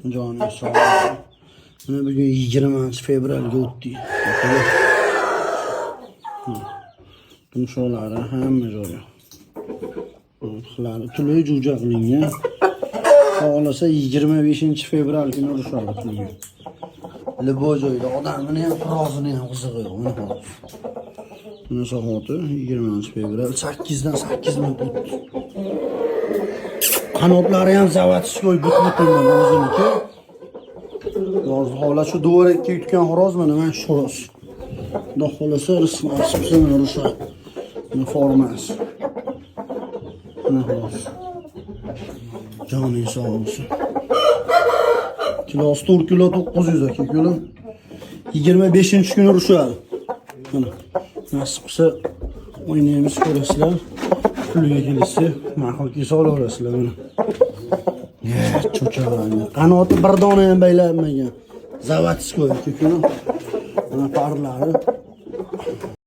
Jonim sog' bo'lsin. Mana bugun 20-fevralga o'tdik. Tumshoqlari hamma joyi. Xilari tuli jo'ja qilingan. Xohlasa 25-fevral kuni urishadi pulga. Libo joyda odamini ham, rozini ham qizig'i yo'q. Mana xolos. Mana soati 20-fevral 8dan 8 minut o'tdi. Qanotlari ham zavatskoy but-butunman o'ziniki. Yozda holat shu duvarakka yutgan xo'roz mana men xo'roz. Xudo xolasa rizq nasib qilsa urishadi. Mana formas. Mana xo'roz. Joning sog' bo'lsin. Kilosi 4 kilo 900 aka ko'lim. 25-kuni urishadi. Mana nasib qilsa o'ynaymiz ko'rasizlar. Pulga kelsa ma'qul kelsa olaverasizlar mana. Cho'chaqlarni qanoti bir dona ham baylanmagan. Zavatskoy ko'kini. Mana parlari